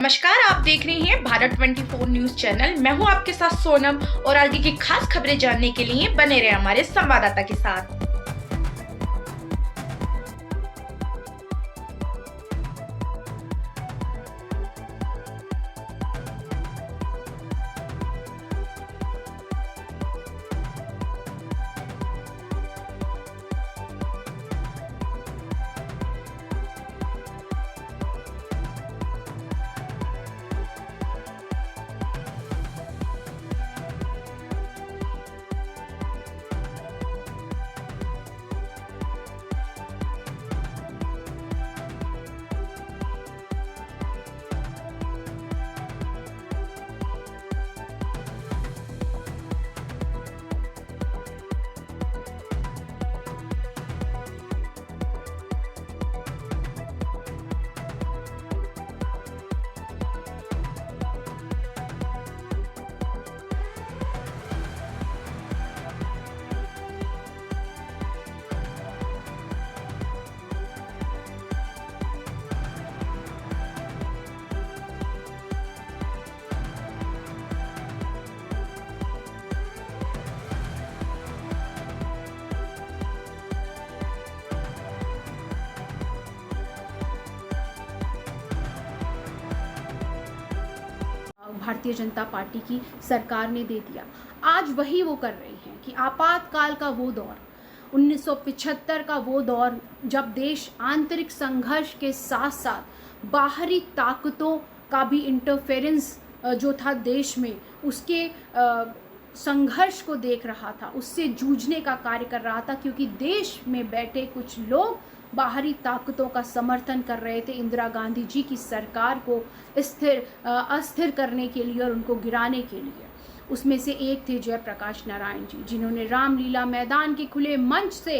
नमस्कार, आप देख रहे हैं भारत 24 न्यूज चैनल। मैं हूं आपके साथ सोनम और आगे की खास खबरें जानने के लिए बने रहे हमारे संवाददाता के साथ। भारतीय जनता पार्टी की सरकार ने दे दिया। आज वही वो कर रही हैं कि आपातकाल का वो दौर, 1975 का वो दौर जब देश आंतरिक संघर्ष के साथ साथ बाहरी ताकतों का भी इंटरफेरेंस जो था देश में, उसके संघर्ष को देख रहा था, उससे जूझने का कार्य कर रहा था, क्योंकि देश में बैठे कुछ लोग बाहरी ताकतों का समर्थन कर रहे थे इंदिरा गांधी जी की सरकार को अस्थिर करने के लिए और उनको गिराने के लिए। उसमें से एक थे जयप्रकाश नारायण जी, जिन्होंने रामलीला मैदान के खुले मंच से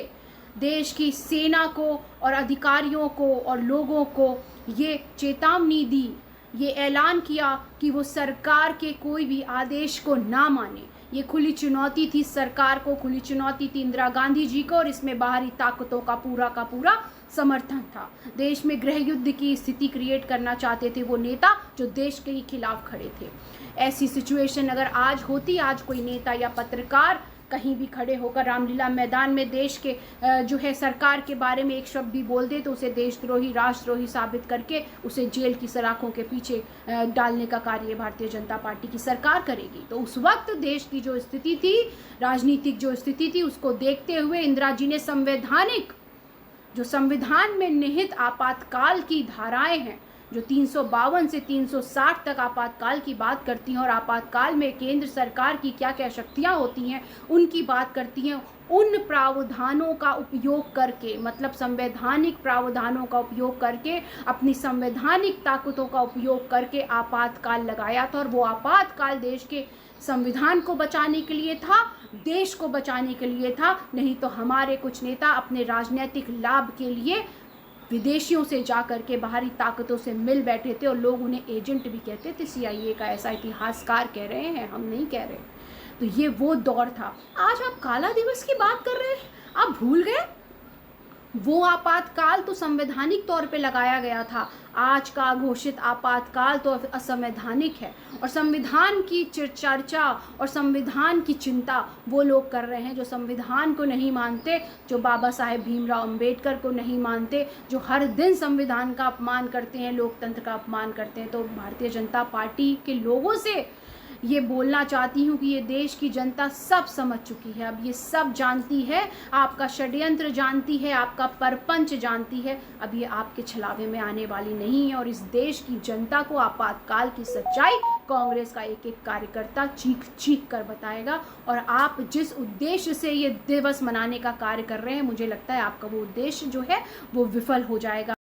देश की सेना को और अधिकारियों को और लोगों को ये चेतावनी दी, ये ऐलान किया कि वो सरकार के कोई भी आदेश को ना माने। ये खुली चुनौती थी सरकार को, खुली चुनौती थी इंदिरा गांधी जी को, और इसमें बाहरी ताकतों का पूरा समर्थन था। देश में गृह युद्ध की स्थिति क्रिएट करना चाहते थे वो नेता जो देश के ही खिलाफ खड़े थे। ऐसी सिचुएशन अगर आज होती, आज कोई नेता या पत्रकार कहीं भी खड़े होकर रामलीला मैदान में देश के जो है सरकार के बारे में एक शब्द भी बोल दे, तो उसे देशद्रोही, राष्ट्रद्रोही साबित करके उसे जेल की सलाखों के पीछे डालने का कार्य भारतीय जनता पार्टी की सरकार करेगी। तो उस वक्त देश की जो स्थिति थी, राजनीतिक जो स्थिति थी, उसको देखते हुए इंदिरा जी ने जो संविधान में निहित आपातकाल की धाराएं हैं, जो 352 से 360 तक आपातकाल की बात करती हैं और आपातकाल में केंद्र सरकार की क्या क्या शक्तियां होती हैं उनकी बात करती हैं, उन प्रावधानों का उपयोग करके, मतलब संवैधानिक प्रावधानों का उपयोग करके, अपनी संवैधानिक ताकतों का उपयोग करके आपातकाल लगाया था। और वो आपातकाल देश के संविधान को बचाने के लिए था, देश को बचाने के लिए था। नहीं तो हमारे कुछ नेता अपने राजनीतिक लाभ के लिए विदेशियों से जा कर के बाहरी ताकतों से मिल बैठे थे, और लोग उन्हें एजेंट भी कहते थे। CIA का ऐसा इतिहासकार कह रहे हैं, हम नहीं कह रहे। तो ये वो दौर था। आज आप काला दिवस की बात कर रहे हैं, आप भूल गए? वो आपातकाल तो संवैधानिक तौर पे लगाया गया था। आज का घोषित आपातकाल तो असंवैधानिक है, और संविधान की चर्चा और संविधान की चिंता वो लोग कर रहे हैं जो संविधान को नहीं मानते, जो बाबा साहेब भीमराव अंबेडकर को नहीं मानते, जो हर दिन संविधान का अपमान करते हैं, लोकतंत्र का अपमान करते हैं। तो भारतीय जनता पार्टी के लोगों से ये बोलना चाहती हूँ कि ये देश की जनता सब समझ चुकी है, अब ये सब जानती है, आपका षड्यंत्र जानती है, आपका परपंच जानती है। अब ये आपके छलावे में आने वाली नहीं है, और इस देश की जनता को आपातकाल की सच्चाई कांग्रेस का एक एक कार्यकर्ता चीख कर बताएगा। और आप जिस उद्देश्य से ये दिवस मनाने का कार्य कर रहे हैं, मुझे लगता है आपका वो उद्देश्य जो है वो विफल हो जाएगा।